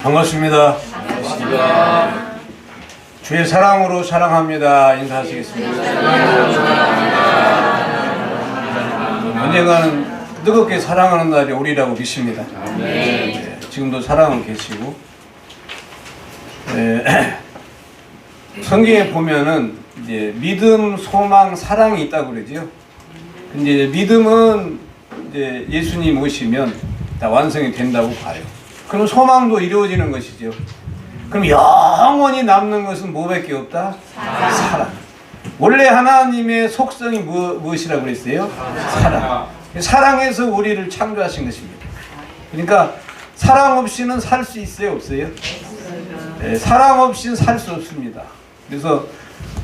반갑습니다. 주의 사랑으로 사랑합니다. 인사하시겠습니다. 언젠가는 뜨겁게 사랑하는 날이 오리라고 믿습니다. 지금도 사랑은 계시고, 성경에 보면은 이제 믿음, 소망, 사랑이 있다고 그러죠. 근데 믿음은 이제 예수님 오시면 다 완성이 된다고 봐요. 그럼 소망도 이루어지는 것이죠. 그럼 영원히 남는 것은 뭐밖에 없다? 사랑. 원래 하나님의 속성이 무엇이라고 그랬어요? 사랑. 사랑해서 우리를 창조하신 것입니다. 그러니까 사랑 없이는 살 수 있어요? 없어요? 네, 사랑 없이는 살 수 없습니다. 그래서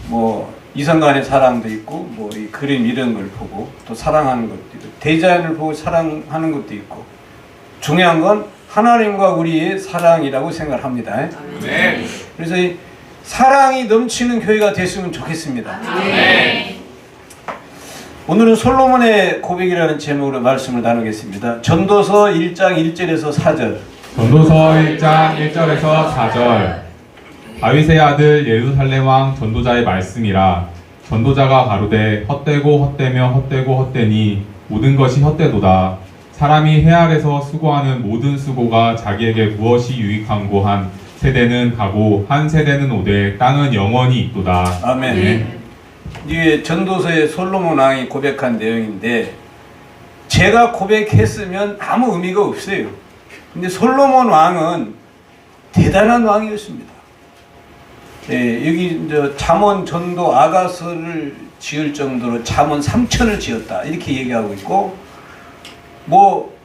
뭐 이성간의 사랑도 있고, 뭐 이 그림 이런 걸 보고 또 사랑하는 것도 있고, 대자연을 보고 사랑하는 것도 있고, 중요한 건 하나님과 우리의 사랑이라고 생각합니다. 네. 그래서 이 사랑이 넘치는 교회가 됐으면 좋겠습니다. 네. 오늘은 솔로몬의 고백이라는 제목으로 말씀을 나누겠습니다. 전도서 1장 1절에서 4절. 전도서 1장 1절에서 4절. 다윗의 아들 예루살렘 왕 전도자의 말씀이라. 전도자가 가로되 헛되고 헛되며 헛되고 헛되니 모든 것이 헛되도다. 사람이 해 아래서 수고하는 모든 수고가 자기에게 무엇이 유익한고 한 세대는 가고 한 세대는 오되 땅은 영원히 있도다. 아멘. 네. 이게 전도서의 솔로몬 왕이 고백한 내용인데, 제가 고백했으면 아무 의미가 없어요. 근데 솔로몬 왕은 대단한 왕이었습니다. 여기 잠언 전도 아가서를 지을 정도로 잠언 3천을 지었다 이렇게 얘기하고 있고, 뭐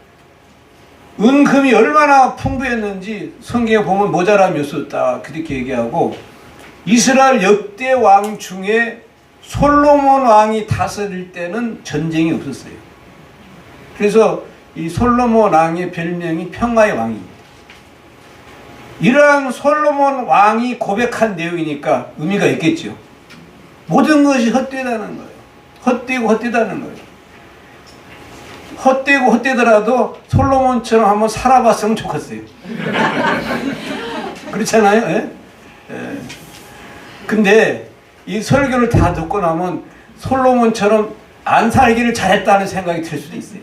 은금이 얼마나 풍부했는지 성경에 보면 모자람이 없었다 그렇게 얘기하고, 이스라엘 역대 왕 중에 솔로몬 왕이 다스릴 때는 전쟁이 없었어요. 그래서 이 솔로몬 왕의 별명이 평화의 왕입니다. 이러한 솔로몬 왕이 고백한 내용이니까 의미가 있겠죠. 모든 것이 헛되다는 거예요. 헛되고 헛되다는 거예요. 헛되고 헛되더라도 솔로몬처럼 한번 살아봤으면 좋겠어요. 그렇잖아요. 예? 예. 근데 이 설교를 다 듣고 나면 솔로몬처럼 안 살기를 잘했다는 생각이 들 수도 있어요.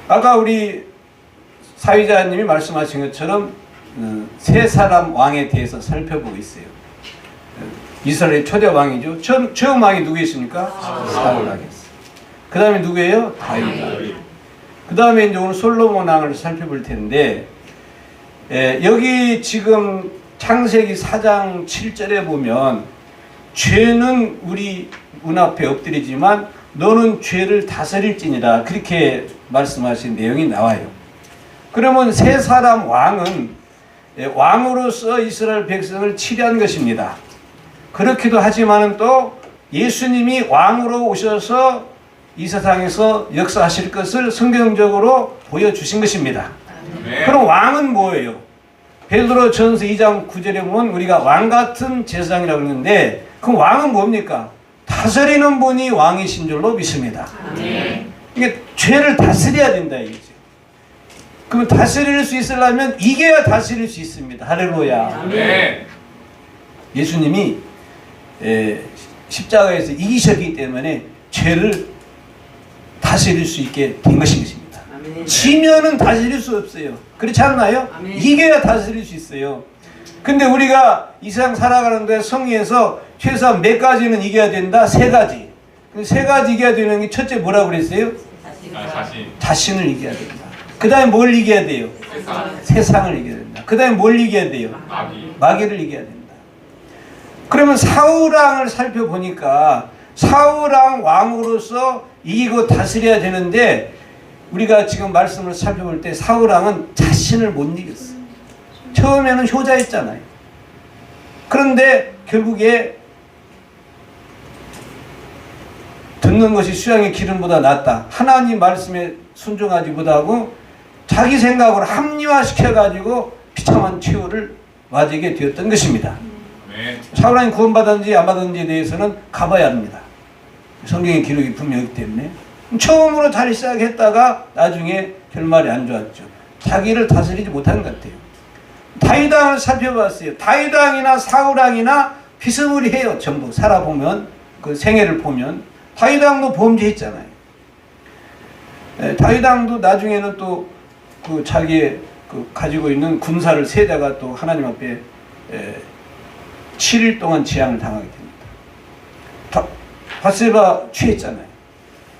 아까 우리 사위자님이 말씀하신 것처럼 세 사람 왕에 대해서 살펴보고 있어요. 이스라엘 초대 왕이죠. 처음 왕이 누구였습니까? 사울 왕이었어요. 그 다음에 누구예요? 다윗. 그 다음에 이제 오늘 솔로몬 왕을 살펴볼 텐데, 여기 지금 창세기 4장 7절에 보면 죄는 우리 문 앞에 엎드리지만 너는 죄를 다스릴지니라 그렇게 말씀하신 내용이 나와요. 그러면 세 사람 왕은 왕으로서 이스라엘 백성을 치료한 것입니다. 그렇기도 하지만 또 예수님이 왕으로 오셔서 이 세상에서 역사하실 것을 성경적으로 보여주신 것입니다. 네. 그럼 왕은 뭐예요? 베드로 전서 2장 9절에 보면 우리가 왕 같은 제사장이라고 했는데, 그럼 왕은 뭡니까? 다스리는 분이 왕이신 줄로 믿습니다. 네. 이게 죄를 다스려야 된다 이거죠. 그러면 다스릴 수 있으려면 이겨야 다스릴 수 있습니다. 할렐루야. 네. 예수님이 십자가에서 이기셨기 때문에 죄를 다스릴 수 있게 된 것입니다. 지면은 다스릴 수 없어요. 그렇지 않나요? 아멘. 이겨야 다스릴 수 있어요. 근데 우리가 이 세상 살아가는데 성경에서 최소한 몇 가지는 이겨야 된다? 세 가지. 세 가지 이겨야 되는 게 첫째 뭐라고 그랬어요? 자신을 이겨야 된다. 그 다음에 뭘 이겨야 돼요? 세상을 이겨야 된다. 그 다음에 뭘 이겨야 돼요? 마귀를 이겨야 된다. 그러면 사울왕을 살펴보니까 사울왕 왕으로서 이기고 다스려야 되는데, 우리가 지금 말씀을 살펴볼 때 사울왕은 자신을 못 이겼어요. 처음에는 효자였잖아요. 그런데 결국에 듣는 것이 수양의 기름보다 낫다. 하나님 말씀에 순종하지 못하고 자기 생각으로 합리화시켜가지고 비참한 최후를 맞이하게 되었던 것입니다. 사울왕이 구원받았는지 안 받았는지에 대해서는 가봐야 합니다. 성경의 기록이 분명하기 때문에 처음으로 잘 시작했다가 나중에 결말이 안 좋았죠. 자기를 다스리지 못한 것 같아요. 다윗왕을 살펴봤어요. 다윗왕이나 사울왕이나 비스무리해요. 전부 살아보면 그 생애를 보면 다윗왕도 범죄했잖아요. 다윗왕도 나중에는 또 그 자기의 그 가지고 있는 군사를 세다가 또 하나님 앞에 7일 동안 재앙을 당하게 됩니다. 바세바 취했잖아요.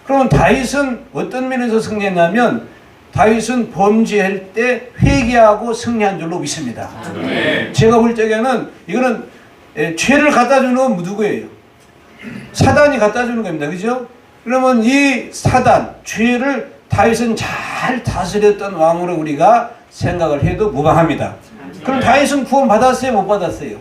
그러면 다윗은 어떤 면에서 승리했냐면 다윗은 범죄할 때 회개하고 승리한 줄로 믿습니다. 제가 볼 적에는 이거는 죄를 갖다 주는 건 누구예요? 사단이 갖다 주는 겁니다. 그죠? 그러면 이 사단, 죄를 다윗은 잘 다스렸던 왕으로 우리가 생각을 해도 무방합니다. 그럼 다윗은 구원 받았어요? 못 받았어요?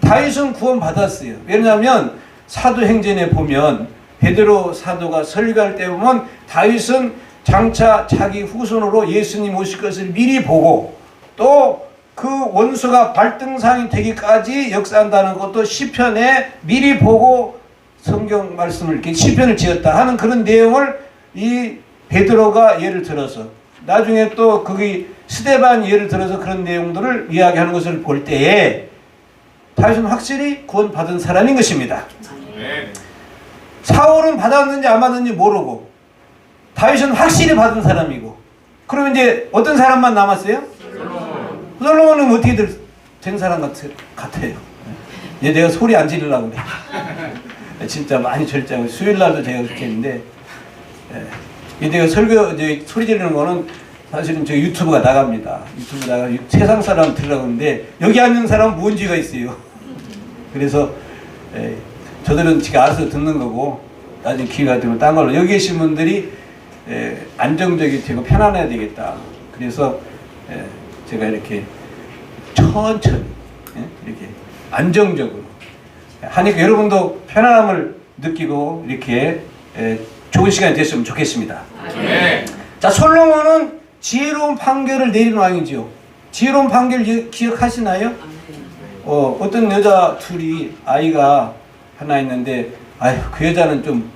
다윗은 구원 받았어요. 왜냐하면 사도행전에 보면 베드로 사도가 설교할 때 보면 다윗은 장차 자기 후손으로 예수님 오실 것을 미리 보고 또 그 원수가 발등상이 되기까지 역사한다는 것도 시편에 미리 보고 성경 말씀을 이렇게 시편을 지었다 하는 그런 내용을 이 베드로가 예를 들어서 나중에 또 거기 스데반 예를 들어서 그런 내용들을 이야기하는 것을 볼 때에 다윗은 확실히 구원받은 사람인 것입니다. 사울은 받았는지 안 받았는지 모르고 다윗은 확실히 받은 사람이고 그러면 이제 어떤 사람만 남았어요? 솔로몬은 어떻게 된 사람 같아요. 얘 내가 소리 안 지르려고 그래. 진짜 많이 절제하고 수요일날도 제가 그렇게 했는데 내가 소리 지르는 거는 사실은 저 유튜브가 나갑니다. 유튜브 나가 세상 사람 들으라고 하는데 여기 앉는 사람은 뭔 죄가 있어요. 그래서 저들은 지금 알아서 듣는 거고 나중에 기회가 되면 딴 걸로 여기 계신 분들이 안정적이 되고 편안해야 되겠다. 그래서 제가 이렇게 천천히 이렇게 안정적으로 하니까 여러분도 편안함을 느끼고 이렇게 좋은 시간이 됐으면 좋겠습니다. 자, 솔로몬은 지혜로운 판결을 내린 왕이죠. 지혜로운 판결 기억하시나요? 어떤 여자 둘이 아이가 하나 있는데 아휴 그 여자는 좀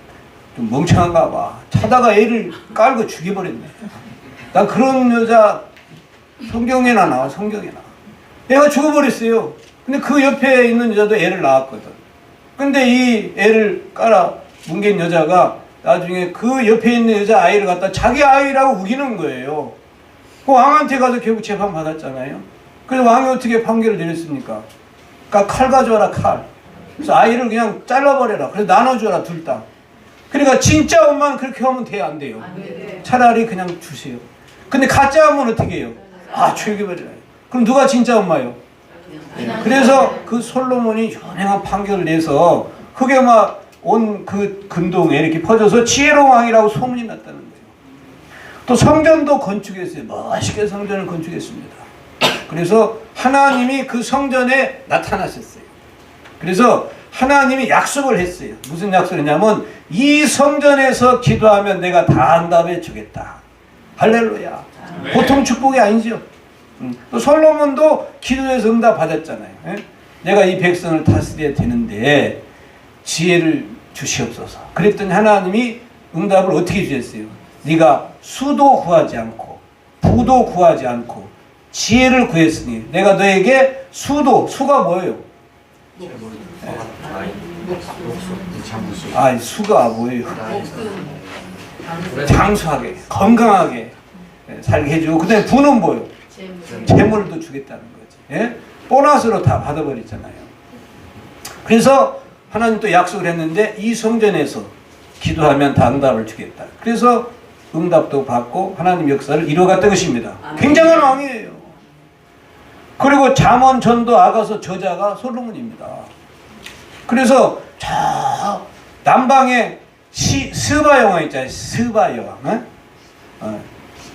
멍청한가 봐. 차다가 애를 깔고 죽여버렸네. 난 그런 여자 성경에나 나와. 성경에 나와. 애가 죽어버렸어요. 근데 그 옆에 있는 여자도 애를 낳았거든. 근데 이 애를 깔아 뭉갠 여자가 나중에 그 옆에 있는 여자 아이를 갖다 자기 아이라고 우기는 거예요. 그 왕한테 가서 결국 재판 받았잖아요. 그래서 왕이 어떻게 판결을 내렸습니까? 그러니까 칼 가져와라 칼. 그래서 아이를 그냥 잘라버려라. 그래서 나눠줘라 둘 다. 그러니까 진짜 엄마는 그렇게 하면 돼요 안 돼요? 차라리 그냥 주세요. 근데 가짜 엄마는 어떻게 해요? 죽여버려라. 그럼 누가 진짜 엄마예요? 그래서 그 솔로몬이 현행한 판결을 내서 그게 막 온 그 근동에 이렇게 퍼져서 지혜로운 왕이라고 소문이 났다는 거예요. 또 성전도 건축했어요. 멋있게 성전을 건축했습니다. 그래서 하나님이 그 성전에 나타나셨어요. 그래서 하나님이 약속을 했어요. 무슨 약속을 했냐면 이 성전에서 기도하면 내가 다 응답해 주겠다. 할렐루야. 네. 보통 축복이 아니죠. 또 솔로몬도 기도해서 응답 받았잖아요. 내가 이 백성을 다스려야 되는데 지혜를 주시옵소서. 그랬더니 하나님이 응답을 어떻게 주셨어요? 네가 수도 구하지 않고 부도 구하지 않고 지혜를 구했으니 내가 너에게 수가 뭐예요? 수가 뭐예요? 장수하게 건강하게 살게 해주고 그 다음에 부는 뭐예요? 재물도 주겠다는 거지. 보너스로 다 받아버렸잖아요. 그래서 하나님 또 약속을 했는데 이 성전에서 기도하면 다 응답을 주겠다. 그래서 응답도 받고 하나님 역사를 이루어갔던 것입니다. 굉장한 왕이에요. 그리고 잠언 전도 아가서 저자가 솔로몬입니다. 그래서 저 남방에 스바 여왕 있잖아요. 스바 여왕.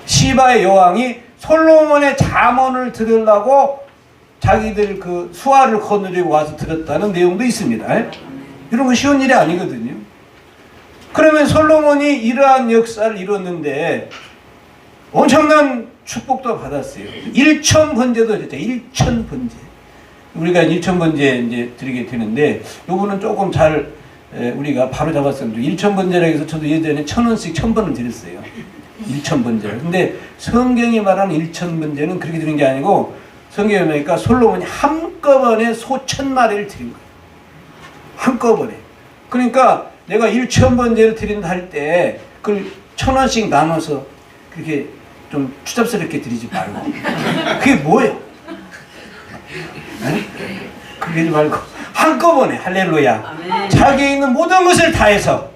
시바의 여왕이 솔로몬의 잠언을 들으려고 자기들 그 수하를 거느리고 와서 들었다는 내용도 있습니다. 이런 거 쉬운 일이 아니거든요. 그러면 솔로몬이 이러한 역사를 이뤘는데 엄청난 축복도 받았어요. 일천번제도 됐죠. 일천번제. 우리가 일천번제 이제 드리게 되는데 요거는 조금 잘 우리가 바로 잡았습니다. 일천번제라고 해서 저도 예전에 1,000원씩 1,000번을 드렸어요. 일천번제를. 근데 성경이 말하는 일천번제는 그렇게 드린 게 아니고 성경에 보니까 솔로몬이 한꺼번에 소 1000마리를 드린 거예요. 한꺼번에. 그러니까 내가 일천번제를 드린다 할 때 그걸 1000원씩 나눠서 그렇게 좀 추잡스럽게 드리지 말고. 그게 뭐예요? 네? 그러지 말고 한꺼번에 할렐루야. 자기에 있는 모든 것을 다해서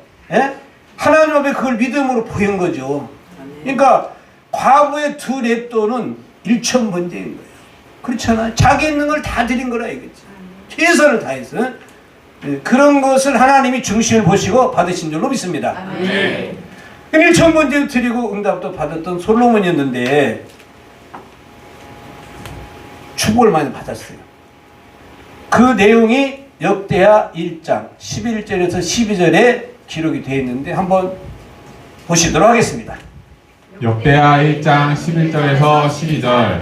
하나님 앞에 그걸 믿음으로 보인 거죠. 그러니까 과부의 두 랩도는 일천번제인 거예요. 그렇잖아요. 자기 있는 걸 다 드린 거라 이거지. 최선을 다해서 그런 것을 하나님이 중심을 보시고 받으신 줄로 믿습니다. 일천번제를 드리고 응답도 받았던 솔로몬이었는데 축복을 많이 받았어요. 그 내용이 역대하 1장 11절에서 12절에 기록이 되어 있는데 한번 보시도록 하겠습니다. 역대하 1장 11절에서 12절.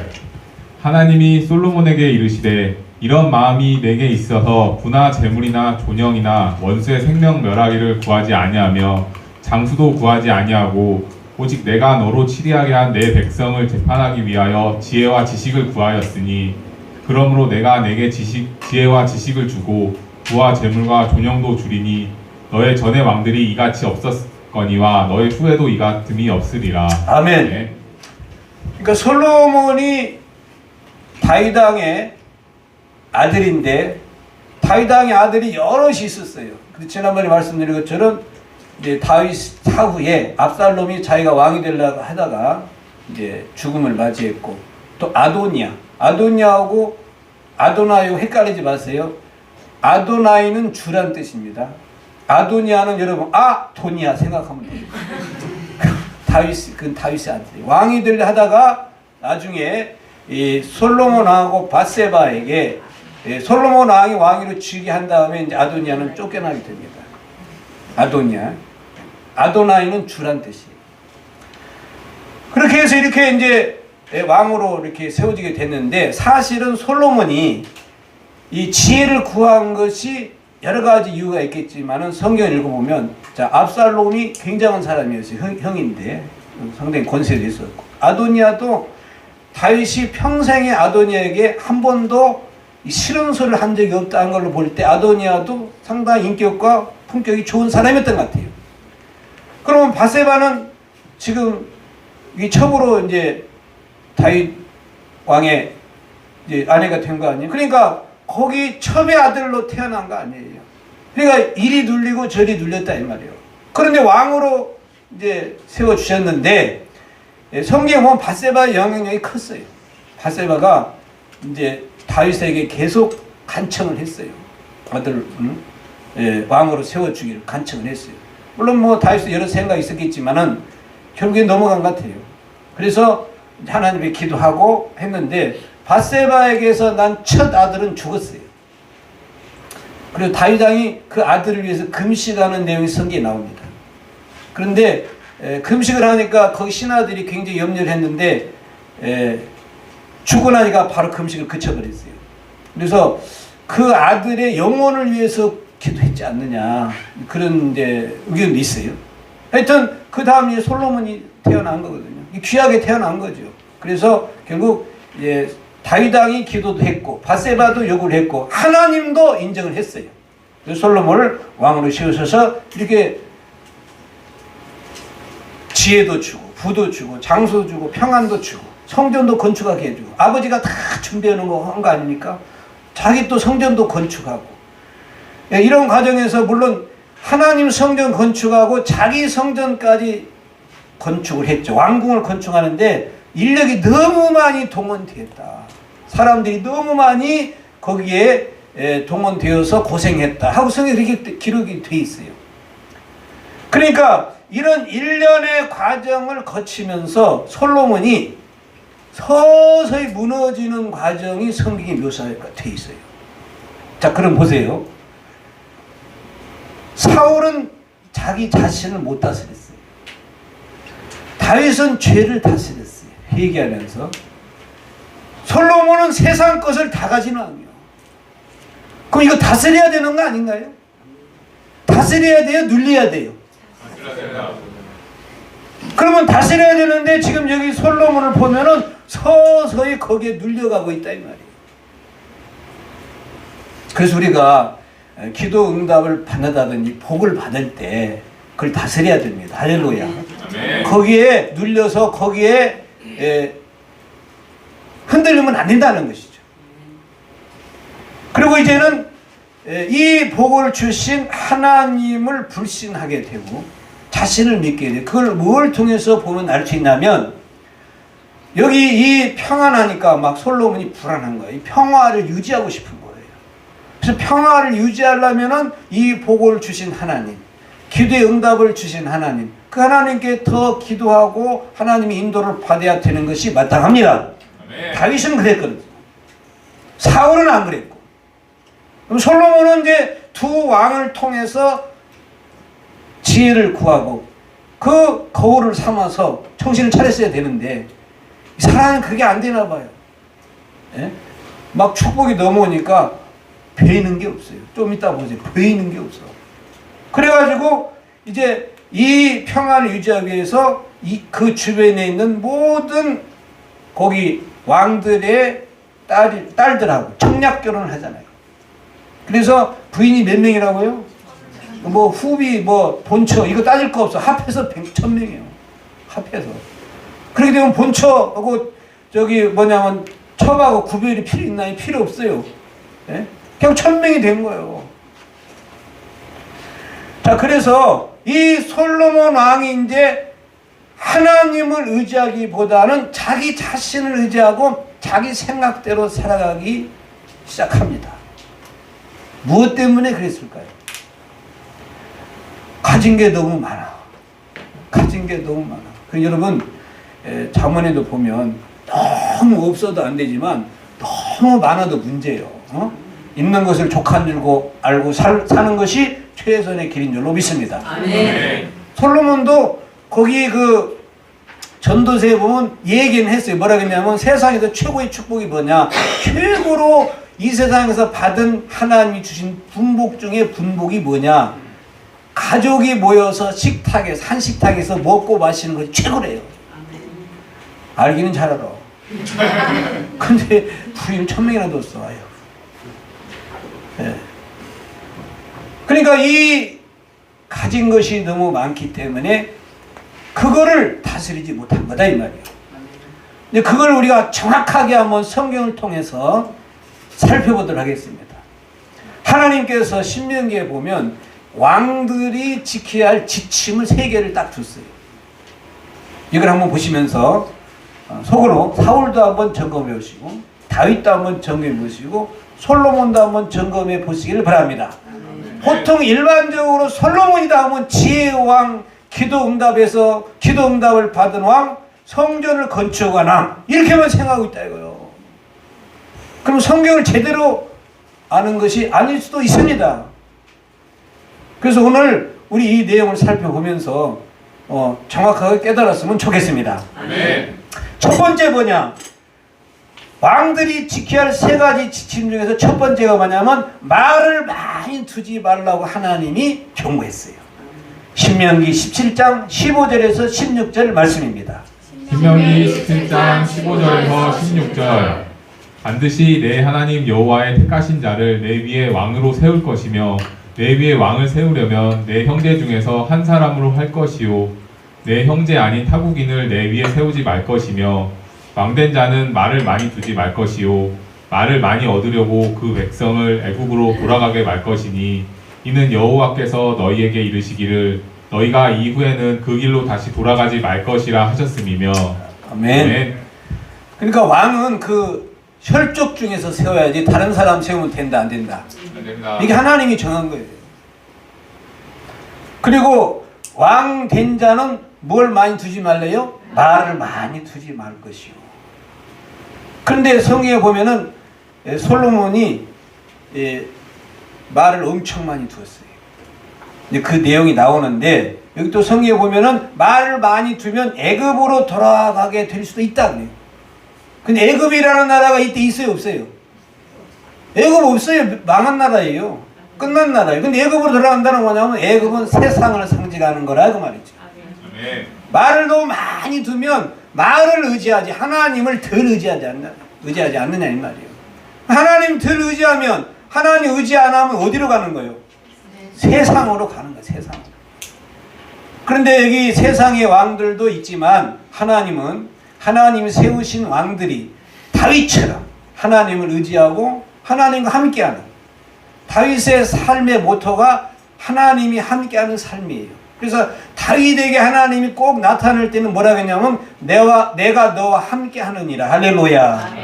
하나님이 솔로몬에게 이르시되 이런 마음이 내게 있어서 부나 재물이나 존영이나 원수의 생명 멸하기를 구하지 아니하며 장수도 구하지 아니하고 오직 내가 너로 치리하게 한 내 백성을 재판하기 위하여 지혜와 지식을 구하였으니 그러므로 내가 내게 지혜와 지식을 주고 부와 재물과 존영도 주리니 너의 전의 왕들이 이같이 없었거니와 너의 후에도 이 같음이 없으리라. 아멘. 네. 그러니까 솔로몬이 다윗 왕의 아들인데 다윗 왕의 아들이 여럿이 있었어요. 지난번에 말씀드린 것처럼 이제 다윗 사후에 압살롬이 자기가 왕이 되려고 하다가 이제 죽음을 맞이했고 또 아도니아하고 아도나이하고 헷갈리지 마세요. 아도나이는 주란 뜻입니다. 아도니아는 여러분 도니아 생각하면 돼요. 그건 다윗의 아들이 왕이 되려 하다가 나중에 이 솔로몬 왕하고 밧세바에게 솔로몬 왕이 왕위로 즉위한 다음에 이제 아도니아는 쫓겨나게 됩니다. 아도나이는 주란 뜻이에요. 그렇게 해서 이렇게 이제 왕으로 이렇게 세워지게 됐는데 사실은 솔로몬이 이 지혜를 구한 것이 여러 가지 이유가 있겠지만은 성경을 읽어보면 자 압살롬이 굉장한 사람이었어요. 형인데 상당히 권세도 있었고 아도니아도 다윗이 평생에 아도니아에게 한 번도 싫은 소리를 한 적이 없다는 걸로 볼 때 아도니아도 상당히 인격과 품격이 좋은 사람이었던 것 같아요. 그러면 밧세바는 지금 이 첩으로 이제 다윗 왕의 이제 아내가 된 거 아니에요? 그러니까 거기 첩의 아들로 태어난 거 아니에요? 그러니까 이리 눌리고 저리 눌렸다 이 말이에요. 그런데 왕으로 이제 세워 주셨는데 성경에 보면 밧세바의 영향력이 컸어요. 밧세바가 이제 다윗에게 계속 간청을 했어요. 아들 왕으로 세워주기를 간청을 했어요. 물론 뭐 다윗도 여러 생각이 있었겠지만은 결국에 넘어간 것 같아요. 그래서 하나님께 기도하고 했는데 밧세바에게서 난 첫 아들은 죽었어요. 그리고 다윗 왕이 그 아들을 위해서 금식하는 내용이 성경에 나옵니다. 그런데 금식을 하니까 거기 신하들이 굉장히 염려를 했는데 죽고 나니까 바로 금식을 그쳐버렸어요. 그래서 그 아들의 영혼을 위해서 기도했지 않느냐 그런 이제 의견도 있어요. 하여튼 그 다음에 솔로몬이 태어난 거거든요. 귀하게 태어난 거죠. 그래서 결국 이제 다윗 왕이 기도도 했고 밧세바도 요구를 했고 하나님도 인정을 했어요. 그래서 솔로몬을 왕으로 세우셔서 이렇게 지혜도 주고 부도 주고 장소도 주고 평안도 주고 성전도 건축하게 해주고 아버지가 다 준비해 놓은 거 한 거 아닙니까? 자기 또 성전도 건축하고 이런 과정에서 물론 하나님 성전 건축하고 자기 성전까지 건축을 했죠. 왕궁을 건축하는데 인력이 너무 많이 동원되었다. 사람들이 너무 많이 거기에 동원되어서 고생했다 하고 성경에 그렇게 기록이 돼 있어요. 그러니까 이런 일련의 과정을 거치면서 솔로몬이 서서히 무너지는 과정이 성경에 묘사가 돼 있어요. 자, 그럼 보세요. 사울은 자기 자신을 못 다스렸어요. 다윗은 죄를 다스렸어요. 회개하면서. 솔로몬은 세상 것을 다 가진 왕이요. 그럼 이거 다스려야 되는 거 아닌가요? 다스려야 돼요? 눌려야 돼요? 그러면 다스려야 되는데 지금 여기 솔로몬을 보면은 서서히 거기에 눌려가고 있다 이 말이에요. 그래서 우리가 기도 응답을 받는다든지 복을 받을 때 그걸 다스려야 됩니다. 할렐루야. 거기에 눌려서 거기에 흔들리면 안 된다는 것이죠. 그리고 이제는 이 복을 주신 하나님을 불신하게 되고 자신을 믿게 돼요. 그걸 뭘 통해서 보면 알 수 있냐면 여기 이 평안하니까 막 솔로몬이 불안한 거예요. 이 평화를 유지하고 싶은 거예요. 그래서 평화를 유지하려면은 이 복을 주신 하나님, 기도의 응답을 주신 하나님, 그 하나님께 더 기도하고 하나님의 인도를 받아야 되는 것이 마땅합니다. 다윗은 그랬거든요. 사울은 안 그랬고. 그럼 솔로몬은 이제 두 왕을 통해서 지혜를 구하고 그 거울을 삼아서 정신을 차렸어야 되는데 이 사람은 그게 안 되나 봐요. 예? 막 축복이 넘어오니까 보이는 게 없어요. 좀 이따 보세요. 보이는 게 없어. 그래가지고 이제 이 평안을 유지하기 위해서 그 주변에 있는 모든 거기 왕들의 딸들하고 청약 결혼을 하잖아요. 그래서 부인이 몇 명이라고요? 뭐 후비 뭐 본처 이거 따질 거 없어. 합해서 1000명이에요. 합해서. 그렇게 되면 본처하고 저기 뭐냐면 첩하고 구별이 필요 있나요? 필요 없어요. 예? 그냥 1000명이 된 거예요. 자, 그래서 이 솔로몬 왕이 이제 하나님을 의지하기보다는 자기 자신을 의지하고 자기 생각대로 살아가기 시작합니다. 무엇 때문에 그랬을까요? 가진 게 너무 많아. 가진 게 너무 많아. 여러분 잠언에도 보면 너무 없어도 안 되지만 너무 많아도 문제예요. 있는 것을 족한 줄 알고 사는 것이 최선의 길인 줄로 믿습니다. 아멘. 솔로몬도 거기 그 전도서에 보면 얘기는 했어요. 뭐라 그랬냐면 세상에서 최고의 축복이 뭐냐. 최고로 이 세상에서 받은 하나님이 주신 분복 중에 분복이 뭐냐. 가족이 모여서 식탁에서 한 식탁에서 먹고 마시는 것이 최고래요. 알기는 잘 알아. 근데 부인 1000명이나 뒀어. 아유. 네. 그러니까 이 가진 것이 너무 많기 때문에 그거를 다스리지 못한 거다 이 말이에요. 근데 그걸 우리가 정확하게 한번 성경을 통해서 살펴보도록 하겠습니다. 하나님께서 신명기에 보면 왕들이 지켜야 할 지침을 3개를 딱 줬어요. 이걸 한번 보시면서 속으로 사울도 한번 점검해 보시고 다윗도 한번 점검해 보시고 솔로몬도 한번 점검해 보시기를 바랍니다. 보통 일반적으로 솔로몬이다 하면 지혜의 왕, 기도 응답을 받은 왕, 성전을 건축한 왕 이렇게만 생각하고 있다 이거요. 그럼 성경을 제대로 아는 것이 아닐 수도 있습니다. 그래서 오늘 우리 이 내용을 살펴보면서 정확하게 깨달았으면 좋겠습니다. 아멘. 첫 번째 뭐냐? 왕들이 지켜야 할 3가지 지침 중에서 첫 번째가 뭐냐면 말을 많이 두지 말라고 하나님이 경고했어요. 신명기 17장 15절에서 16절 말씀입니다. 신명기 17장 15절에서 16절 반드시 내 하나님 여호와의 택하신 자를 내 위에 왕으로 세울 것이며 내 위에 왕을 세우려면 내 형제 중에서 한 사람으로 할 것이요 내 형제 아닌 타국인을 내 위에 세우지 말 것이며 왕된 자는 말을 많이 두지 말 것이요 말을 많이 얻으려고 그 백성을 애국으로 돌아가게 말 것이니 이는 여호와께서 너희에게 이르시기를 너희가 이후에는 그 길로 다시 돌아가지 말 것이라 하셨음이며. 아멘. 아멘. 그러니까 왕은 그 혈족 중에서 세워야지 다른 사람 세우면 된다 안 된다. 안 됩니다. 이게 하나님이 정한 거예요. 그리고 왕 된 자는 뭘 많이 두지 말래요? 말을 많이 두지 말 것이요. 그런데 성경에 보면은 솔로몬이 말을 엄청 많이 두었어요. 그 내용이 나오는데 여기 또 성경에 보면은 말을 많이 두면 애굽으로 돌아가게 될 수도 있다 그래요. 근데 애굽이라는 나라가 이때 있어요 없어요? 애굽 없어요. 망한 나라예요. 끝난 나라예요. 근데 애굽으로 돌아간다는 건 뭐냐면 애굽은 세상을 상징하는 거라 그 말이죠. 아멘. 말을 너무 많이 두면 말을 의지하지 하나님을 덜 의지하지 않느냐 이 말이에요. 하나님 덜 의지하면 하나님 의지 안 하면 어디로 가는 거예요? 세상으로 가는 거예요. 세상. 그런데 여기 세상의 왕들도 있지만 하나님은 하나님이 세우신 왕들이 다윗처럼 하나님을 의지하고 하나님과 함께하는 다윗의 삶의 모토가 하나님이 함께하는 삶이에요. 그래서 다윗에게 하나님이 꼭 나타날 때는 뭐라고 했냐면 내가 너와 함께하느니라. 할렐루야.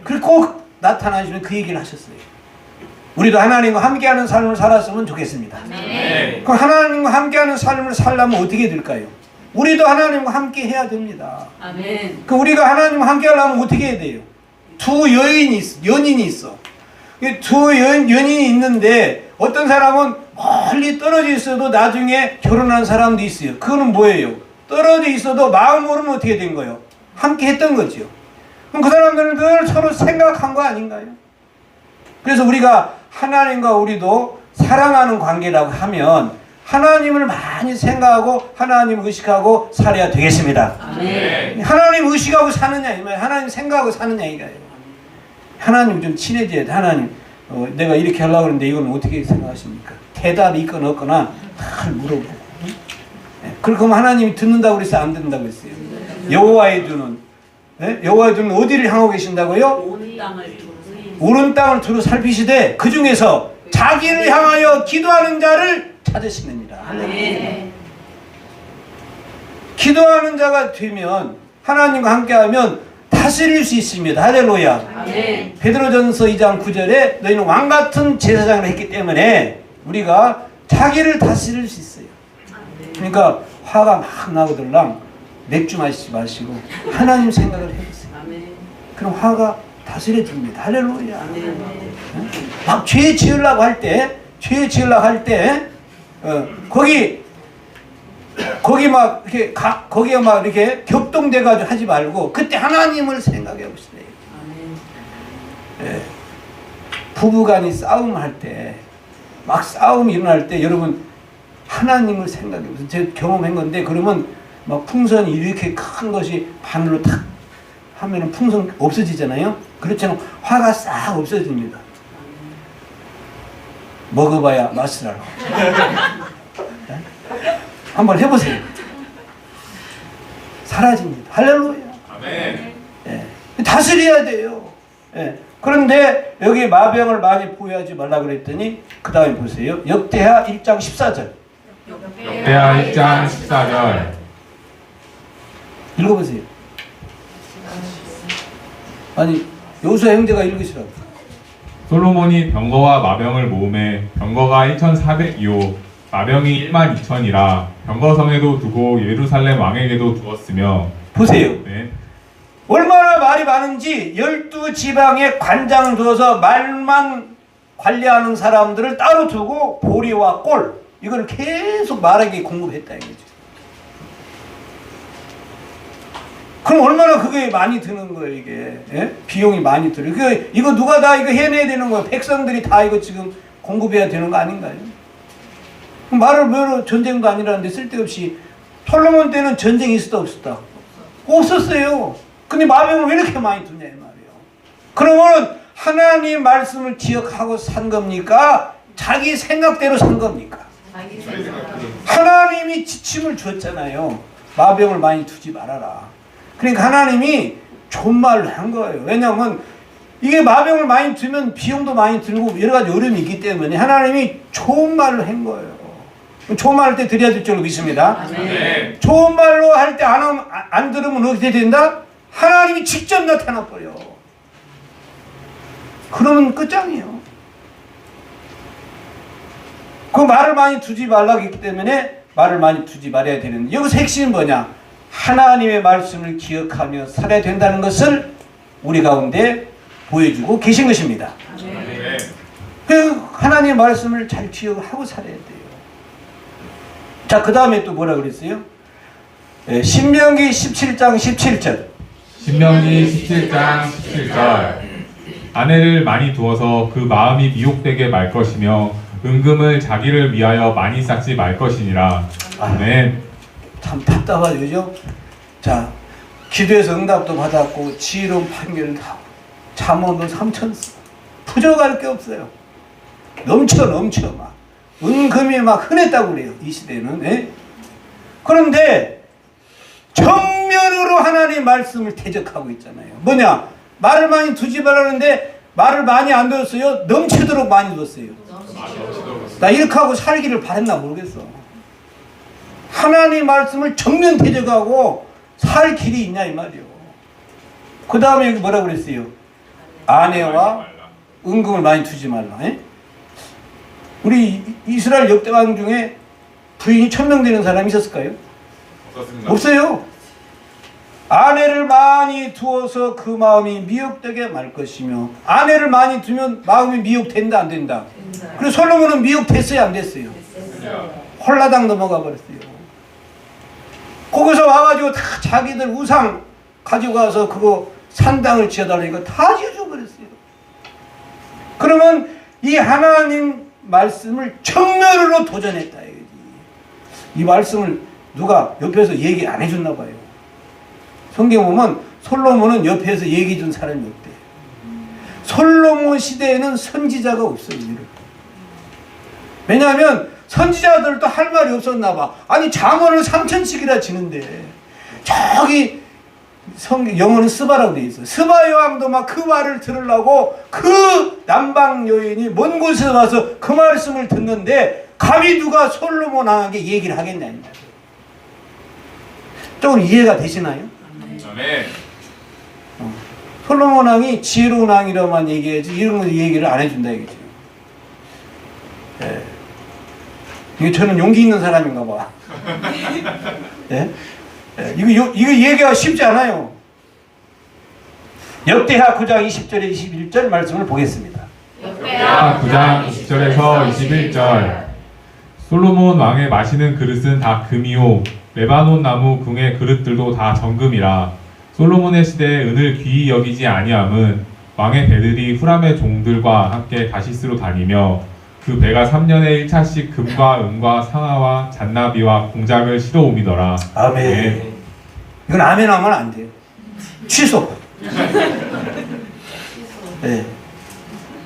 그리고 꼭 나타나시면 그 얘기를 하셨어요. 우리도 하나님과 함께하는 삶을 살았으면 좋겠습니다. 그럼 하나님과 함께하는 삶을 살려면 어떻게 될까요? 우리도 하나님과 함께 해야 됩니다. 그 우리가 하나님과 함께 하려면 어떻게 해야 돼요? 두 연인이 있어. 두 연인이 있는데 어떤 사람은 멀리 떨어져 있어도 나중에 결혼한 사람도 있어요. 그거는 뭐예요? 떨어져 있어도 마음으로는 어떻게 된 거예요? 함께 했던 거죠. 그럼 그 사람들은 늘 서로 생각한 거 아닌가요? 그래서 우리가 하나님과 우리도 사랑하는 관계라고 하면 하나님을 많이 생각하고 하나님 의식하고 살아야 되겠습니다. 하나님 의식하고 사느냐 이 말이에요. 하나님 생각하고 사느냐 이거예요. 하나님 좀 친해져야 돼. 하나님 내가 이렇게 하려고 그러는데 이건 어떻게 생각하십니까? 대답이 있거나 없거나 다 물어보고. 그럼 하나님이 듣는다고 그랬어요? 안 듣는다고 그랬어요? 여호와의 눈은 여호와의 눈은 어디를 향하고 계신다고요? 오른 땅을 두루 살피시되 그 중에서 자기를 향하여 기도하는 자를 찾으시느니라. 기도하는 자가 되면 하나님과 함께하면 다스릴 수 있습니다. 할렐루야. 베드로전서 2장 9절에 너희는 왕같은 제사장을 했기 때문에 우리가 자기를 다스릴 수 있어요. 그러니까 화가 막 나거들랑 맥주 마시지 마시고 하나님 생각을 해보세요. 그럼 화가 다스려집니다. 할렐루야. 막 죄 지으려고 할 때 거기 막 이렇게 거기에 막 이렇게 격동돼 가지고 하지 말고 그때 하나님을 생각해 보시래요. 부부간이 싸움할 때 막 싸움이 일어날 때 여러분 하나님을 생각해 보세요. 제가 경험한 건데 그러면 막 풍선이 이렇게 큰 것이 바늘로 탁 하면은 풍선 없어지잖아요. 그렇잖아요. 화가 싹 없어집니다. 먹어봐야 맛을 알고. 한번 해보세요. 사라집니다. 할렐루야. 아멘. 다스려야 돼요. 그런데 여기 마병을 많이 보유하지 말라 그랬더니 그 다음에 보세요. 역대하 1장 14절. 역대하 1장 14절. 읽어보세요. 아니 여호수아 형제가 읽으시라고. 솔로몬이 병거와 마병을 모음해 병거가 1,400이요 마병이 12,000이라 병거성에도 두고 예루살렘 왕에게도 두었으며. 보세요. 얼마나 말이 많은지 12지방에 관장 두어서 말만 관리하는 사람들을 따로 두고 보리와 꼴 이걸 계속 말에게 공급했다 이거죠. 그럼 얼마나 그게 많이 드는 거예요 이게. 비용이 많이 들어요. 이거 누가 다 이거 해내야 되는 거예요. 백성들이 다 이거 지금 공급해야 되는 거 아닌가요? 말을 뭐로 전쟁도 아니라는데 쓸데없이 솔로몬 때는 전쟁이 있었다 없었다? 없었어요. 근데 마병을 왜 이렇게 많이 두냐 이 말이에요. 그러면 하나님 말씀을 기억하고 산 겁니까? 자기 생각대로 산 겁니까? 하나님이 지침을 줬잖아요. 마병을 많이 두지 말아라. 그러니까 하나님이 존말로 한 거예요. 왜냐하면 이게 마병을 많이 두면 비용도 많이 들고 여러 가지 어려움이 있기 때문에 하나님이 좋은 말로 한 거예요. 좋은 말 할 때 드려야 될 줄로 믿습니다. 네. 좋은 말로 할 때 안 들으면 어떻게 된다? 하나님이 직접 나타나 버려. 그러면 끝장이에요. 그 말을 많이 두지 말라고 했기 때문에 말을 많이 두지 말아야 되는데 여기서 핵심은 뭐냐? 하나님의 말씀을 기억하며 살아야 된다는 것을 우리 가운데 보여주고 계신 것입니다. 그 하나님의 말씀을 잘 기억하고 살아야 돼요. 자, 그 다음에 또 뭐라 그랬어요? 신명기 17장 17절. 신명기 17장 17절. 아내를 많이 두어서 그 마음이 미혹되게 말 것이며 은금을 자기를 위하여 많이 쌓지 말 것이니라. 아멘. 참 답답하죠, 그죠? 자, 기도해서 응답도 받았고 지혜로운 판결을 하고 잠언도 3천 부족할 게 없어요. 넘쳐 막 은금이 막 흔했다고 그래요, 이 시대는. 예? 그런데 정면으로 하나님의 말씀을 대적하고 있잖아요. 뭐냐? 말을 많이 두지 말라는데 말을 많이 안 뒀어요? 넘치도록 많이 뒀어요. 나 이렇게 하고 살기를 바랬나 모르겠어. 하나님의 말씀을 정면 대적하고 살 길이 있냐 이 말이요. 그 다음에 여기 뭐라고 그랬어요? 아내와 은금을 많이 두지 말라. 에? 우리 이스라엘 역대왕 중에 부인이 1000명 되는 사람이 있었을까요? 없어요. 아내를 많이 두어서 그 마음이 미혹되게 말 것이며, 아내를 많이 두면 마음이 미혹된다 안 된다? 그래서 솔로몬은 미혹됐어요 안 됐어요? 홀라당 넘어가 버렸어요. 거기서 와가지고 다 자기들 우상 가지고 가서 그거 산당을 지어달라니까 다 지어줘 버렸어요. 그러면 이 하나님 말씀을 정면으로 도전했다 이거지. 이 말씀을 누가 옆에서 얘기 안 해줬나 봐요. 성경 보면 솔로몬은 옆에서 얘기 준 사람이 없대. 솔로몬 시대에는 선지자가 없어요. 왜냐하면 선지자들도 할 말이 없었나 봐. 아니 잠언을 3000씩이나 지는데 저기 영어는 스바라고 돼 있어. 스바 여왕도 막 그 말을 들으려고 그 남방 여인이 먼 곳에 와서 그 말씀을 듣는데 감히 누가 솔로몬 왕에게 얘기를 하겠냐. 조금 이해가 되시나요? 네. 솔로몬 왕이 지혜로운 왕이라고만 얘기해야지 이런 거 얘기를 안 해준다 이거죠. 예. 이게 저는 용기 있는 사람인가 봐. 예? 예. 이거 얘기가 쉽지 않아요. 역대하 9장 20절에 21절 말씀을 보겠습니다. 역대하 9장 20절에서 21절. 솔로몬 왕의 마시는 그릇은 다 금이요 레바논 나무 궁의 그릇들도 다 정금이라. 솔로몬의 시대에 은을 귀히 여기지 아니함은 왕의 배들이 후람의 종들과 함께 다시스로 다니며 그 배가 3년에 1차씩 금과 은과 상아와 잔나비와 공작을 실어오미더라. 아멘. 네. 이건 아멘 하면 안 돼요. 취소. 네.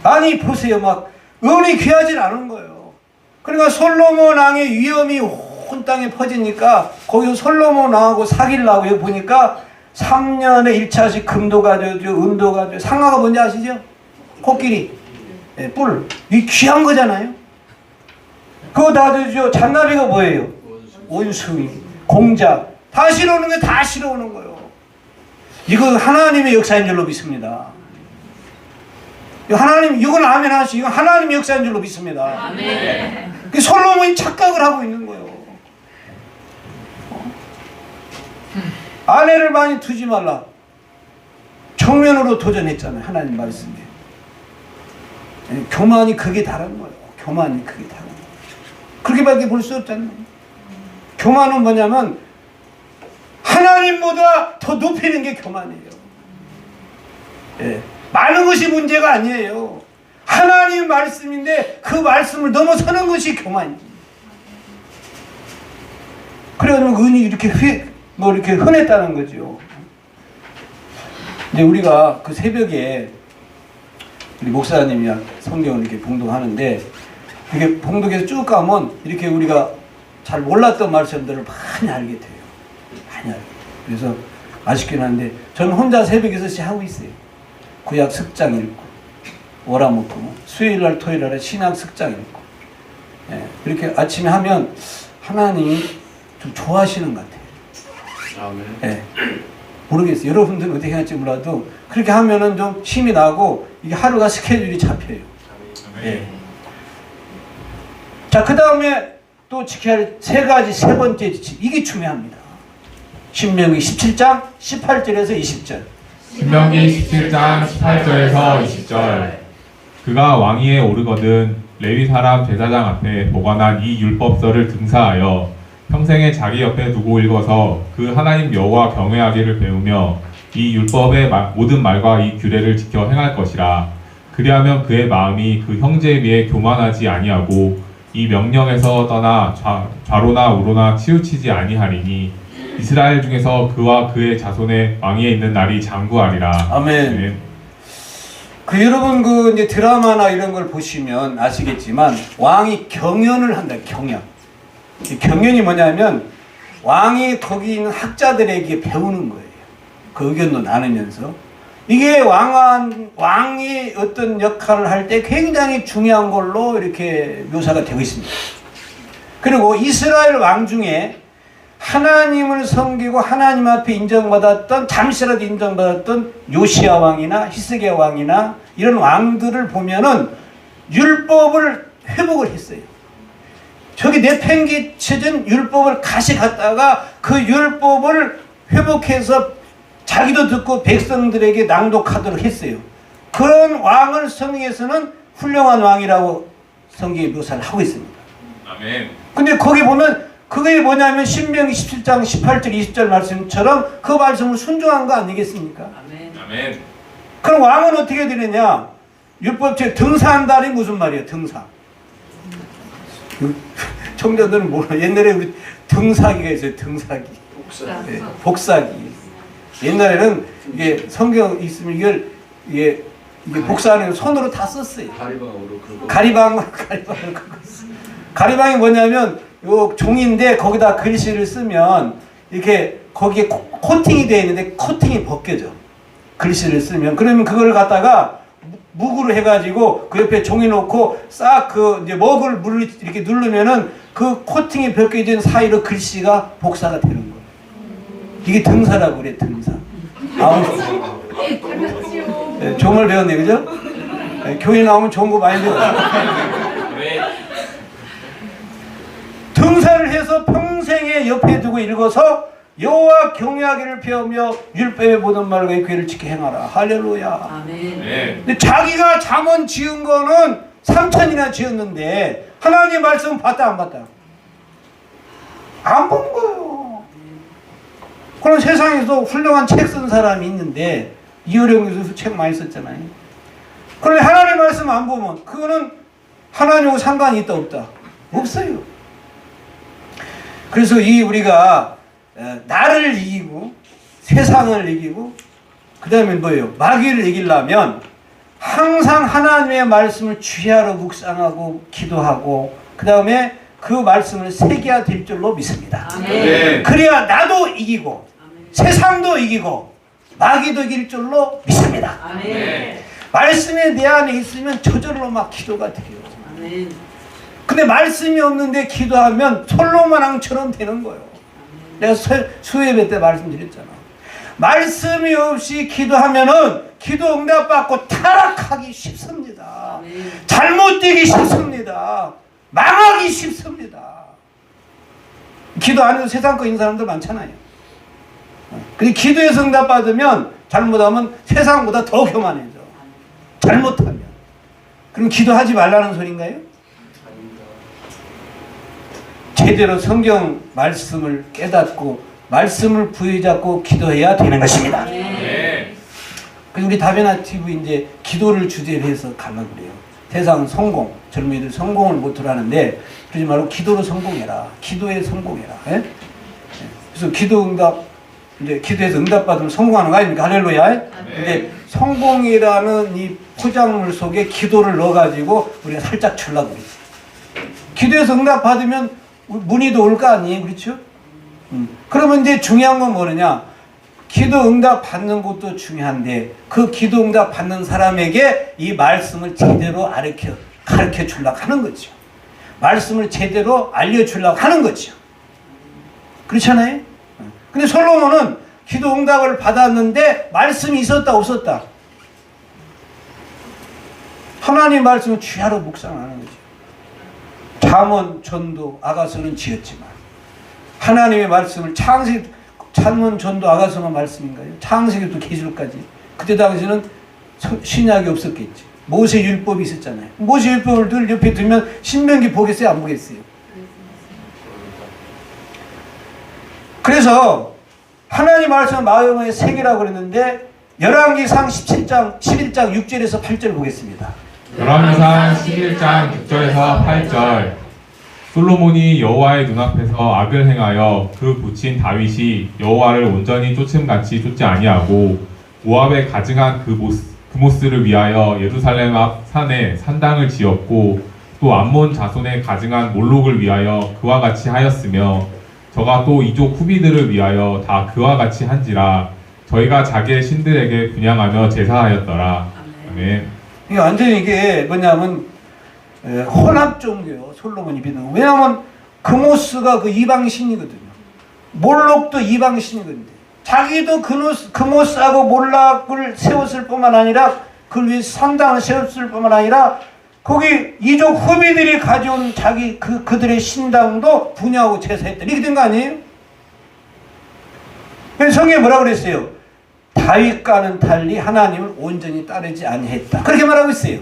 아니 보세요, 막 은이 귀하진 않은 거예요. 그러니까 솔로몬 왕의 위엄이 온 땅에 퍼지니까 거기서 솔로몬 왕하고 사귀려고 여기 보니까 3년에 1차씩 금도 가져오죠, 은도 가져오죠. 상아가 뭔지 아시죠? 코끼리, 네, 뿔. 이 귀한 거잖아요. 그거 다 주죠. 잔나비가 뭐예요? 원숭이, 공작. 다 실어오는 게 다 실어오는 거예요. 이거 하나님의 역사인 줄로 믿습니다. 하나님, 이건 아멘 하시. 이건 하나님의 역사인 줄로 믿습니다. 아멘. 솔로몬이 착각을 하고 있는 거예요. 아내를 많이 두지 말라. 정면으로 도전했잖아요. 하나님 말씀에. 교만이 극에 달한 거예요. 교만이 극에 달한 거예요. 그렇게밖에 볼 수 없잖아요. 교만은 뭐냐면 하나님보다 더 높이는 게 교만이에요. 예. 많은 것이 문제가 아니에요. 하나님 말씀인데 그 말씀을 넘어서는 것이 교만이에요. 그래가지고 은이 이렇게 이렇게 흔했다는 거죠. 이제 우리가 그 새벽에 우리 목사님이 성경을 이렇게 봉독하는데 이렇게 봉독해서 쭉 가면 이렇게 우리가 잘 몰랐던 말씀들을 많이 알게 돼요. 많이 알게 돼요. 그래서 아쉽긴 한데 저는 혼자 새벽 6시에 하고 있어요. 구약 석장 읽고 월화목금 수요일날 토요일날에 신약 석장 읽고 이렇게 아침에 하면 하나님이 좀 좋아하시는 것 같아요. 예. 모르겠어요. 여러분들은 어떻게 할지 몰라도 그렇게 하면은 좀 힘이 나고 이게 하루가 스케줄이 잡혀요. 예. 자, 그 다음에 또 지켜야 할 세 가지, 세 번째 지침. 이게 중요합니다. 신명기 17장 18절에서 20절. 신명기 17장 18절에서 20절. 그가 왕위에 오르거든 레위 사람 제사장 앞에 보관한 이 율법서를 등사하여 평생에 자기 옆에 두고 읽어서 그 하나님 여호와 경외하기를 배우며 이 율법의 모든 말과 이 규례를 지켜 행할 것이라. 그리하면 그의 마음이 그 형제에 비해 교만하지 아니하고 이 명령에서 떠나 좌로나 우로나 치우치지 아니하리니 이스라엘 중에서 그와 그의 자손의 왕위에 있는 날이 장구하리라. 아멘. 그 여러분 그 이제 드라마나 이런 걸 보시면 아시겠지만 왕이 경연을 한다. 경연. 이 경연이 뭐냐면 왕이 거기 있는 학자들에게 배우는 거예요. 그 의견도 나누면서 이게 왕이 어떤 역할을 할 때 굉장히 중요한 걸로 이렇게 묘사가 되고 있습니다. 그리고 이스라엘 왕 중에 하나님을 섬기고 하나님 앞에 인정받았던, 잠시라도 인정받았던 요시야 왕이나 히스기야 왕이나 이런 왕들을 보면은 율법을 회복을 했어요. 저기 내팽개쳐진 율법을 다시 갖다가 그 율법을 회복해서 자기도 듣고 백성들에게 낭독하도록 했어요. 그런 왕을 성경에서는 훌륭한 왕이라고 성경이 묘사를 하고 있습니다. 아멘. 근데 거기 보면 그게 뭐냐면 신명기 17장 18절 20절 말씀처럼 그 말씀을 순종한 거 아니겠습니까? 아멘. 아멘. 그럼 왕은 어떻게 되느냐? 율법책 등산달이 무슨 말이에요? 등산. 청자들은 몰라. 옛날에 우리 등사기가 있어요. 등사기. 네, 복사기. 옛날에는 이게 성경 있으면 이게 복사하는 손으로 다 썼어요. 가리방으로 가리방이 뭐냐면 요 종인데 거기다 글씨를 쓰면 이렇게 거기에 코팅이 되어 있는데 코팅이 벗겨져. 글씨를 쓰면 그러면 그걸 갖다가 묵으로 해가지고 그 옆에 종이 놓고 싹 그 이제 먹을 물을 이렇게 누르면은 그 코팅이 벗겨진 사이로 글씨가 복사가 되는 거예요. 이게 등사라고 그래. 등사. 네, 종을 배웠네, 그죠? 네, 교회 나오면 좋은 거 많이 배웠어요. 등사를 해서 평생에 옆에 두고 읽어서 여호와 경외하기를 배우며 율법의 모든 말과 계를 지켜 행하라. 할렐루야. 아멘. 네. 근데 자기가 잠언 지은 거는 3천이나 지었는데 하나님 말씀 봤다 안 봤다? 안 본 거예요. 그럼 세상에서 훌륭한 책 쓴 사람이 있는데 이어령 교수 책 많이 썼잖아요. 그런데 하나님 말씀 안 보면 그거는 하나님하고 상관이 있다 없다? 없어요. 그래서 이 우리가 나를 이기고 세상을 이기고 그 다음에 뭐예요? 마귀를 이기려면 항상 하나님의 말씀을 주야로 묵상하고 기도하고 그 다음에 그 말씀을 새겨야 될 줄로 믿습니다. 아멘. 그래야 나도 이기고 세상도 이기고 마귀도 이길 줄로 믿습니다. 아멘. 말씀이 내 안에 있으면 저절로 막 기도가 돼요. 아멘. 근데 말씀이 없는데 기도하면 솔로몬 왕처럼 되는 거예요. 내가 수예배 때 말씀드렸잖아. 말씀이 없이 기도하면은 기도 응답받고 타락하기 쉽습니다. 아멘. 잘못되기 쉽습니다. 망하기 쉽습니다. 기도 안 해도 세상 거 있는 사람들 많잖아요. 근데 기도에서 응답받으면 잘못하면 세상보다 더 교만해져. 잘못하면. 그럼 기도하지 말라는 소린가요? 제대로 성경 말씀을 깨닫고 말씀을 부여잡고 기도해야 되는 것입니다. 네. 그래서 우리 다베나 TV 이제 기도를 주제로 해서 가려고 그래요. 세상 성공, 젊은이들 성공을 못으로 하는데 그러지 말고 기도로 성공해라. 기도에 성공해라. 예? 그래서 기도 응답, 이제 기도해서 응답 받으면 성공하는 거 아닙니까? 할렐루야. 근데 성공이라는 이 포장물 속에 기도를 넣어가지고 우리가 살짝 주려고 그래요. 기도해서 응답 받으면 문의도 올 거 아니에요, 그렇죠? 그러면 이제 중요한 건 뭐느냐? 기도 응답 받는 것도 중요한데 그 기도 응답 받는 사람에게 이 말씀을 제대로 가르쳐 주려고 하는 거죠. 말씀을 제대로 알려주려고 하는 거죠. 그렇잖아요? 근데 솔로몬은 기도 응답을 받았는데 말씀이 있었다 없었다? 하나님 말씀을 주야로 묵상하는 거죠. 잠언, 전도, 아가서는 지었지만 하나님의 말씀을 잠언, 전도, 아가서만 말씀인가요? 창세기부터 계시록까지. 그때 당시는 신약이 없었겠지. 모세 율법이 있었잖아요. 모세 율법을 늘 옆에 두면 신명기 보겠어요? 안 보겠어요? 그래서 하나님 말씀을 마음에 새기라고 그랬는데 열왕기상 11장 6절에서 8절 보겠습니다. 열왕기상 11장 6절에서 8절. 솔로몬이 여호와의 눈앞에서 악을 행하여 그 부친 다윗이 여호와를 온전히 쫓음같이 쫓지 아니하고 모압에 가증한 그모스를 위하여 예루살렘 앞 산에 산당을 지었고 또 암몬 자손에 가증한 몰록을 위하여 그와 같이 하였으며 저가 또 이족 후비들을 위하여 다 그와 같이 한지라 저희가 자기의 신들에게 분향하며 제사하였더라. 아멘. 이게 완전히 이게 뭐냐면 혼합 종교요. 솔로몬이 믿는 거. 왜냐하면 그모스가 그 이방신이거든요. 몰록도 이방신이거든요. 자기도 그모스하고 몰락을 세웠을 뿐만 아니라 그를 위해 산당을 세웠을 뿐만 아니라 거기 이족 후비들이 가져온 그들의 신당도 분야하고 제사했다. 이렇게 된 거 아니에요? 성경에 뭐라고 그랬어요? 다윗과는 달리 하나님을 온전히 따르지 아니했다. 그렇게 말하고 있어요.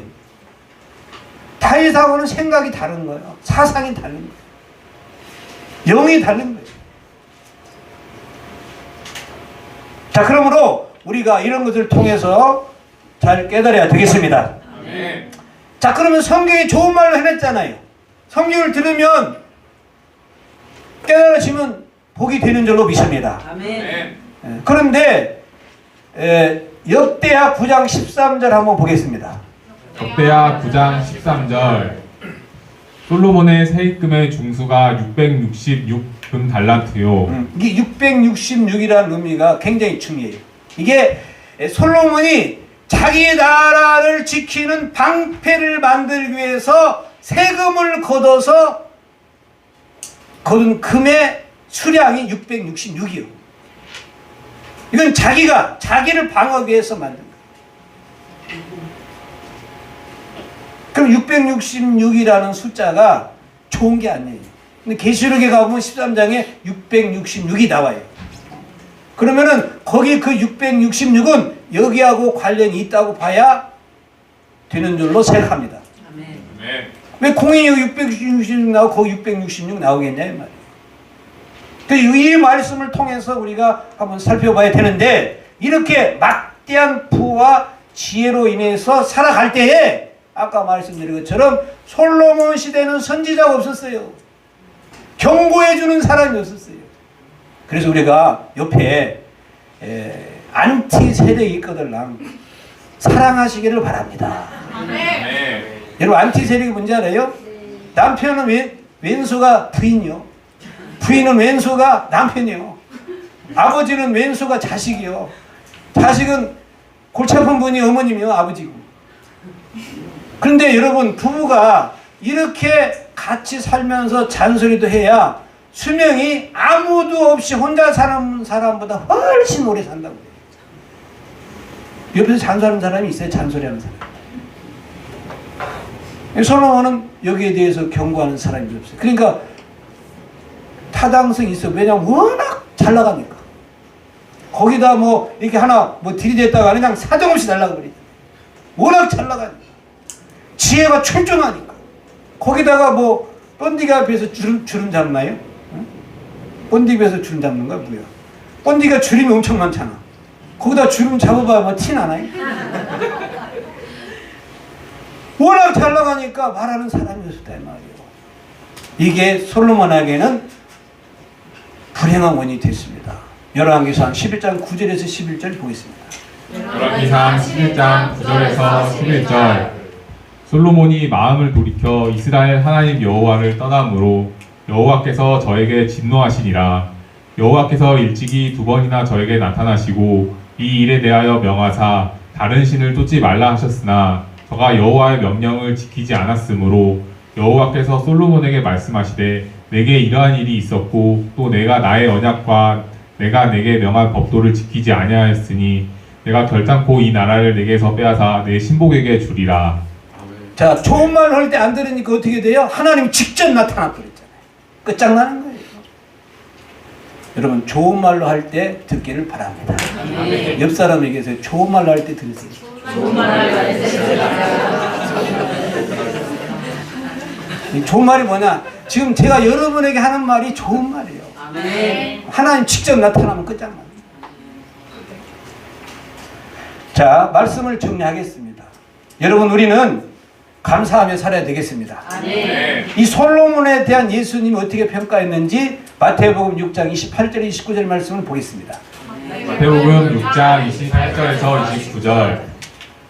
다윗하고는 생각이 다른 거예요. 사상이 다른 거예요. 영이 다른 거예요. 자, 그러므로 우리가 이런 것을 통해서 잘 깨달아야 되겠습니다. 아멘. 자, 그러면 성경이 좋은 말로 해냈잖아요. 성경을 들으면 깨달아지면 복이 되는 줄로 믿습니다. 아멘. 그런데 역대하 9장 13절 한번 보겠습니다. 역대하 9장 13절 솔로몬의 세입금의 중수가 666금 달란트요. 이게 666이라는 의미가 굉장히 중요해요. 이게 솔로몬이 자기 나라를 지키는 방패를 만들기 위해서 세금을 걷어서 거둔 금의 수량이 666이요. 이건 자기를 방어하기 위해서 만든 거예요. 그럼 666이라는 숫자가 좋은 게 아니에요. 근데 계시록에 가보면 13장에 666이 나와요. 그러면은 거기 그 666은 여기하고 관련이 있다고 봐야 되는 줄로 생각합니다. 아멘. 왜 공인이 666 나오고 거기 666 나오겠냐 이 말이에요. 이 말씀을 통해서 우리가 한번 살펴봐야 되는데 이렇게 막대한 부와 지혜로 인해서 살아갈 때에 아까 말씀드린 것처럼 솔로몬 시대는 선지자가 없었어요. 경고해주는 사람이 없었어요. 그래서 우리가 옆에 안티 세력이 있거든 사랑하시기를 바랍니다. 아멘. 여러분 안티 세력이 뭔지 알아요? 남편은 왼수가 부인이요. 부인은 왼수가 남편이요. 아버지는 왼수가 자식이요. 자식은 골치 아픈 분이 어머님이요. 아버지고. 그런데 여러분 부부가 이렇게 같이 살면서 잔소리도 해야 수명이 아무도 없이 혼자 사는 사람보다 훨씬 오래 산다고 해요. 옆에서 잔소리하는 사람이 있어요. 잔소리하는 사람. 솔로몬은 여기에 대해서 경고하는 사람이 없어요. 그러니까 타당성이 있어요. 왜냐하면 워낙 잘 나가니까. 거기다 뭐 이렇게 하나 뭐 들이댔다가 그냥 사정없이 날라가 버리죠. 워낙 잘 나가니까. 지혜가 출중하니까. 거기다가 뭐 번디기 앞에서 주름 잡나요? 응? 번디기 앞에서 주름 잡는 거야 뭐야? 번디기가 주름이 엄청 많잖아. 거기다 주름 잡아봐 뭐 티 나나요? 워낙 잘 나가니까 말하는 사람이 없었다 이 말이에요. 이게 솔로몬에게는 불행한 원인이 됐습니다. 열왕기상 11장 9절에서 11절 보겠습니다. 열왕기상 11장 9절에서 11절 솔로몬이 마음을 돌이켜 이스라엘 하나님 여호와를 떠남으로 여호와께서 저에게 진노하시니라. 여호와께서 일찍이 2번이나 저에게 나타나시고 이 일에 대하여 명하사 다른 신을 쫓지 말라 하셨으나 저가 여호와의 명령을 지키지 않았으므로 여호와께서 솔로몬에게 말씀하시되 내게 이러한 일이 있었고 또 내가 나의 언약과 내가 내게 명한 법도를 지키지 아니하였으니 내가 결단코 이 나라를 내게서 빼앗아 내 신복에게 주리라. 자, 좋은 말 할 때 안 들으니까 어떻게 돼요? 하나님 직접 나타나 버렸잖아요. 끝장나는 거예요. 여러분 좋은 말로 할 때 듣기를 바랍니다. 아멘. 옆 사람에게서 좋은 말로 할 때 들으세요. 좋은 말을 이 좋은 말이 뭐냐? 지금 제가 여러분에게 하는 말이 좋은 말이에요. 아멘. 하나님 직접 나타나면 끝장납니다. 자, 말씀을 정리하겠습니다. 여러분 우리는 감사하며 살아야 되겠습니다. 아멘. 이 솔로몬에 대한 예수님이 어떻게 평가했는지 마태복음 6장 28절 29절 말씀을 보겠습니다. 마태복음 6장 28절에서 29절.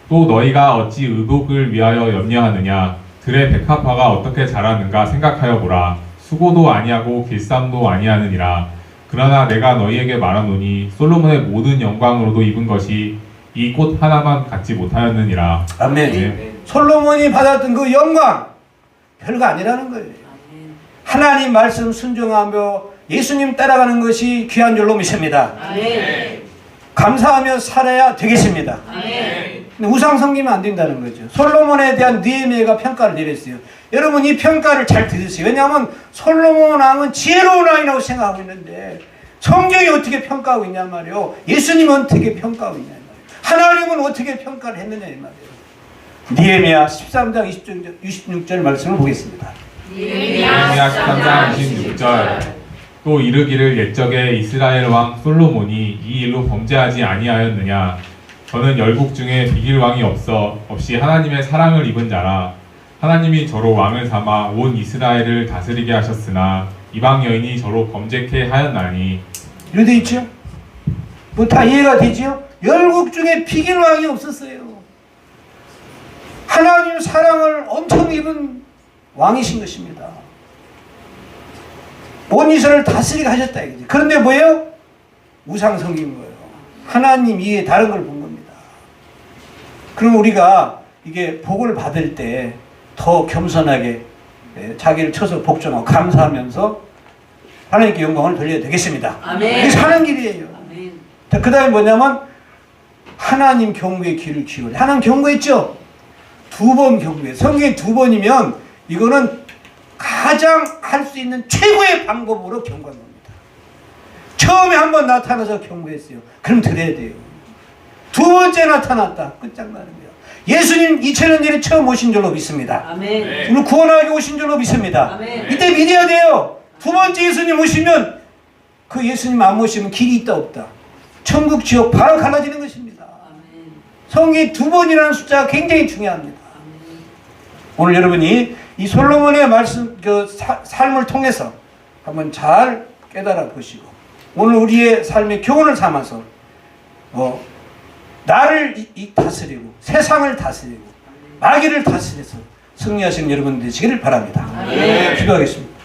또 너희가 어찌 의복을 위하여 염려하느냐? 들의 백합화가 어떻게 자라는가 생각하여 보라. 수고도 아니하고 길쌈도 아니하느니라. 그러나 내가 너희에게 말하노니 솔로몬의 모든 영광으로도 입은 것이 이 꽃 하나만 갖지 못하였느니라. 아멘. 네. 솔로몬이 받았던 그 영광 별거 아니라는 거예요. 하나님 말씀 순종하며 예수님 따라가는 것이 귀한 줄로 믿습니다. 아멘. 감사하며 살아야 되겠습니다. 아멘. 근데 우상 섬기면 안 된다는 거죠. 솔로몬에 대한 느헤미야가 평가를 내렸어요. 여러분 이 평가를 잘 들으세요. 왜냐하면 솔로몬 왕은 지혜로운 왕이라고 생각하고 있는데 성경이 어떻게 평가하고 있냐 말이에요. 예수님은 어떻게 평가하고 있냐 말이에요. 하나님은 어떻게 평가를 했느냐 말이에요. 느헤미야 13장 26절 말씀을 보겠습니다. 예레미야 13장 26절. 또 이르기를 옛적에 이스라엘 왕 솔로몬이 이 일로 범죄하지 아니하였느냐? 저는 열국 중에 비길 왕이 없이 하나님의 사랑을 입은 자라. 하나님이 저로 왕을 삼아 온 이스라엘을 다스리게 하셨으나 이방 여인이 저로 범죄케 하였나니. 이렇게 돼 있죠? 뭐 다 이해가 되죠? 열국 중에 비길 왕이 없었어요. 하나님 사랑을 엄청 입은 왕이신 것입니다. 온 이스라엘을 다스리게 하셨다 이거지. 그런데 뭐예요? 우상 섬긴 거예요. 하나님 이외에 다른 걸 본 겁니다. 그럼 우리가 이게 복을 받을 때 더 겸손하게 자기를 쳐서 복종하고 감사하면서 하나님께 영광을 돌려야 되겠습니다. 아멘. 이게 사는 길이에요. 아멘. 그 다음에 뭐냐면 하나님 경고의 귀를 기울여. 하나님 경고했죠? 2번 경고해. 성경에 2번이면 이거는 가장 할 수 있는 최고의 방법으로 경고한 겁니다. 처음에 한번 나타나서 경고했어요. 그럼 들어야 돼요. 2번째 나타났다. 끝장나는 거예요. 예수님 2000년 전에 처음 오신 줄로 믿습니다. 아멘. 오늘 구원하게 오신 줄로 믿습니다. 아멘. 이때 믿어야 돼요. 2번째 예수님 오시면 그 예수님 안 모시면 길이 있다 없다. 천국 지옥 바로 갈라지는 것입니다. 아멘. 성경에 2번이라는 숫자가 굉장히 중요합니다. 아멘. 오늘 여러분이 이 솔로몬의 말씀, 삶을 통해서 한번 잘 깨달아 보시고 오늘 우리의 삶의 교훈을 삼아서 나를 다스리고 세상을 다스리고 마귀를 다스려서 승리하시는 여러분 되시기를 바랍니다. 아멘. 기도하겠습니다.